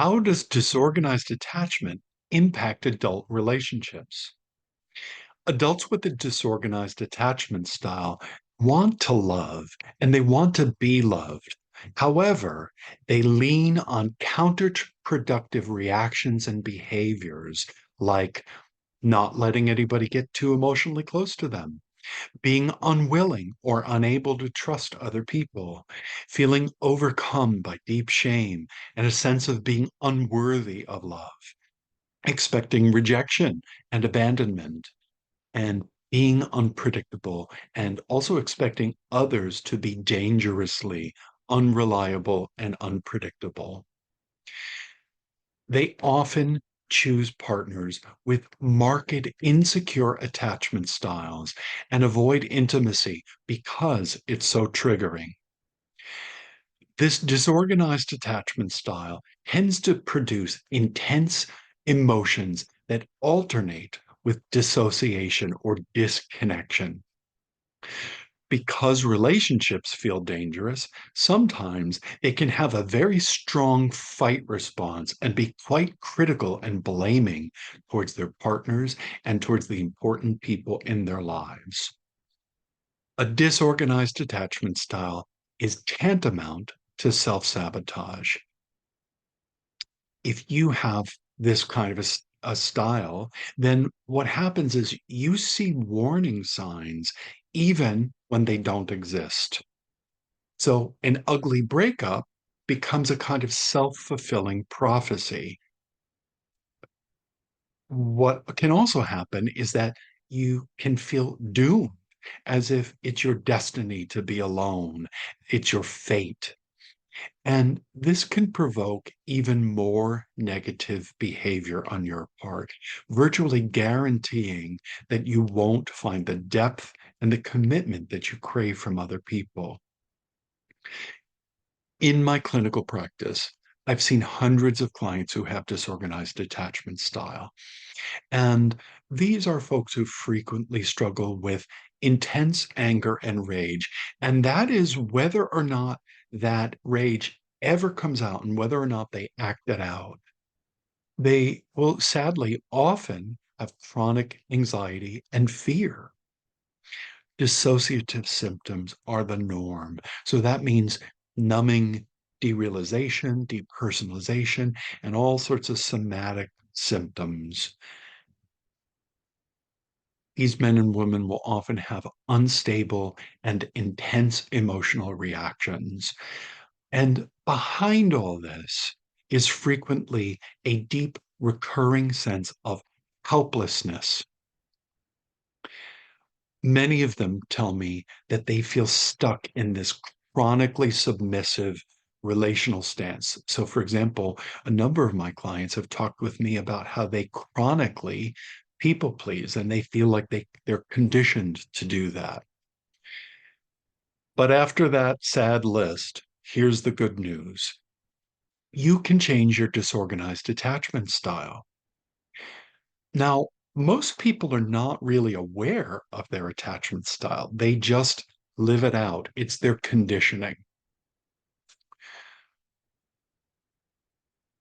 How does disorganized attachment impact adult relationships? Adults with a disorganized attachment style want to love and they want to be loved. However, they lean on counterproductive reactions and behaviors like not letting anybody get too emotionally close to them, being unwilling or unable to trust other people, feeling overcome by deep shame and a sense of being unworthy of love, expecting rejection and abandonment, and being unpredictable, and also expecting others to be dangerously unreliable and unpredictable. They often choose partners with marked insecure attachment styles and avoid intimacy because it's so triggering. This disorganized attachment style tends to produce intense emotions that alternate with dissociation or disconnection. Because relationships feel dangerous, sometimes they can have a very strong fight response and be quite critical and blaming towards their partners and towards the important people in their lives. A disorganized attachment style is tantamount to self sabotage. If you have this kind of a style, then what happens is you see warning signs even when they don't exist. So an ugly breakup becomes a kind of self-fulfilling prophecy. What can also happen is that you can feel doomed, as if it's your destiny to be alone, it's your fate. And this can provoke even more negative behavior on your part, virtually guaranteeing that you won't find the depth and the commitment that you crave from other people. In my clinical practice, I've seen hundreds of clients who have disorganized attachment style. And these are folks who frequently struggle with intense anger and rage. And that is whether or not that rage ever comes out and whether or not they act it out. They will sadly often have chronic anxiety and fear. Dissociative symptoms are the norm. So that means numbing, derealization, depersonalization, and all sorts of somatic symptoms. These men and women will often have unstable and intense emotional reactions. And behind all this is frequently a deep recurring sense of helplessness. Many of them tell me that they feel stuck in this chronically submissive relational stance. So, for example, a number of my clients have talked with me about how they chronically people please and they feel like they're conditioned to do that. But after that sad list, here's the good news. You can change your disorganized attachment style. Now, most people are not really aware of their attachment style. They just live it out. It's their conditioning.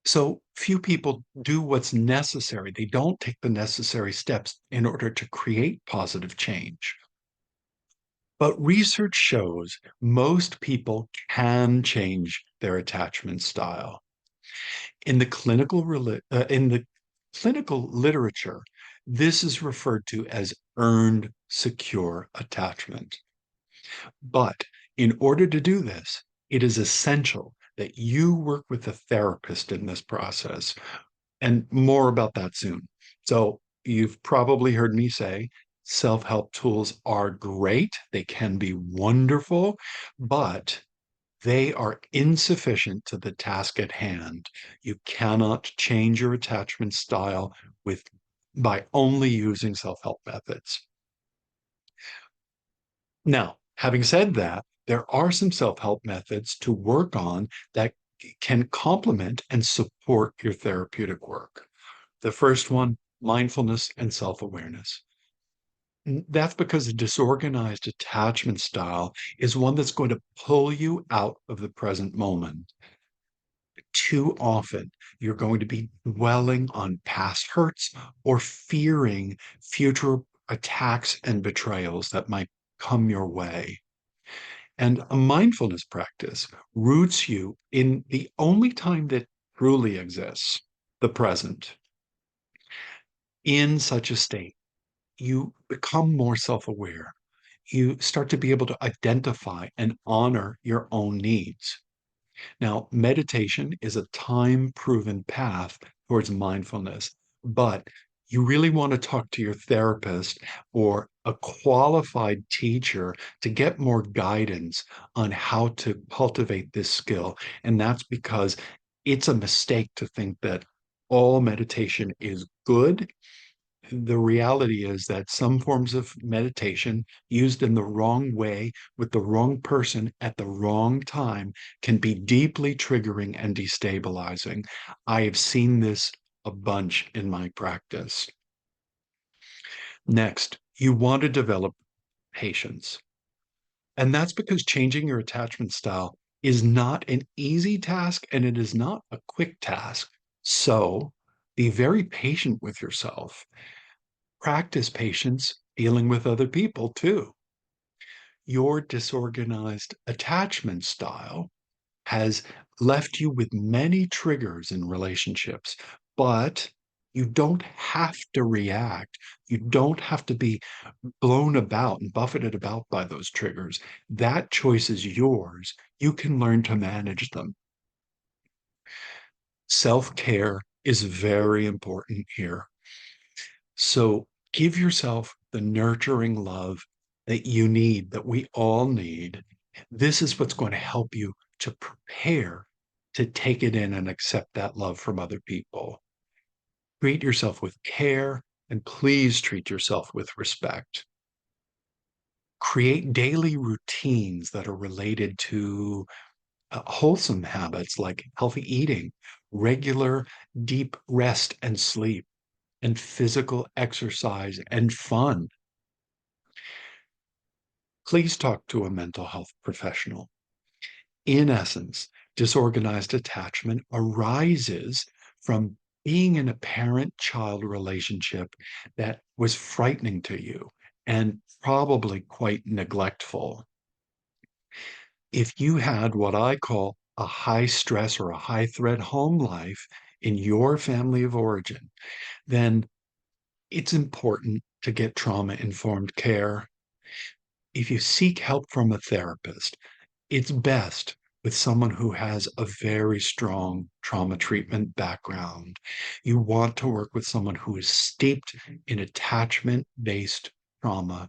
So few people do what's necessary. They don't take the necessary steps in order to create positive change. But research shows most people can change their attachment style. In the clinical literature, this is referred to as earned secure attachment. But in order to do this, it is essential that you work with a therapist in this process, and more about that soon. So you've probably heard me say self-help tools are great. They can be wonderful, but they are insufficient to the task at hand. You cannot change your attachment style with by only using self-help methods. Now, having said that, there are some self-help methods to work on that can complement and support your therapeutic work. The first one, mindfulness and self-awareness. That's because a disorganized attachment style is one that's going to pull you out of the present moment. too often you're going to be dwelling on past hurts or fearing future attacks and betrayals that might come your way. And a mindfulness practice roots you in the only time that truly exists, the present. In such a state, you become more self aware. You start to be able to identify and honor your own needs. Now, meditation is a time proven path towards mindfulness, but you really want to talk to your therapist or a qualified teacher to get more guidance on how to cultivate this skill. And that's because it's a mistake to think that all meditation is good. The reality is that some forms of meditation used in the wrong way with the wrong person at the wrong time can be deeply triggering and destabilizing. I have seen this a bunch in my practice. Next, you want to develop patience. And that's because changing your attachment style is not an easy task and it is not a quick task. So be very patient with yourself. Practice patience dealing with other people too. Your disorganized attachment style has left you with many triggers in relationships, but you don't have to react. You don't have to be blown about and buffeted about by those triggers. That choice is yours. You can learn to manage them. Self care is very important here. So give yourself the nurturing love that you need, that we all need. This is what's going to help you to prepare to take it in and accept that love from other people. Treat yourself with care and please treat yourself with respect. Create daily routines that are related to wholesome habits like healthy eating, regular deep rest and sleep, and physical exercise and fun. Please talk to a mental health professional. In essence, disorganized attachment arises from being in a parent child relationship that was frightening to you and probably quite neglectful. If you had what I call a high stress or a high threat home life in your family of origin, then it's important to get trauma informed care. If you seek help from a therapist, it's best with someone who has a very strong trauma treatment background. You want to work with someone who is steeped in attachment based trauma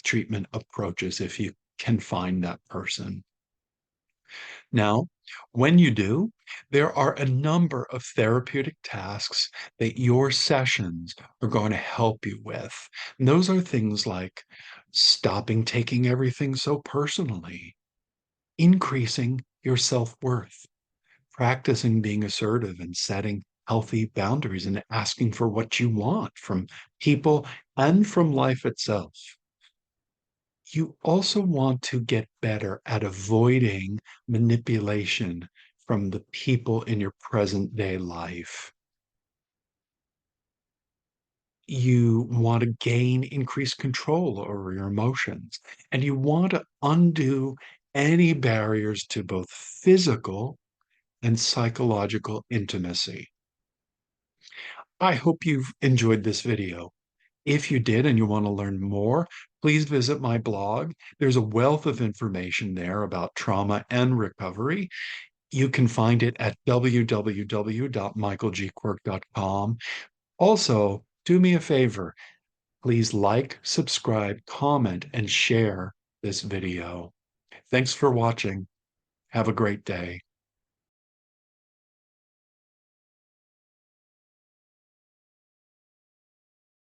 treatment approaches if you can find that person. Now, when you do, there are a number of therapeutic tasks that your sessions are going to help you with. And those are things like stopping taking everything so personally, increasing your self worth, practicing being assertive and setting healthy boundaries and asking for what you want from people and from life itself. You also want to get better at avoiding manipulation from the people in your present day life. You want to gain increased control over your emotions, and you want to undo any barriers to both physical and psychological intimacy. I hope you've enjoyed this video. If you did and you want to learn more, please visit my blog. There's a wealth of information there about trauma and recovery. You can find it at www.michaelgquirke.com. Also, do me a favor. Please like, subscribe, comment, and share this video. Thanks for watching. Have a great day.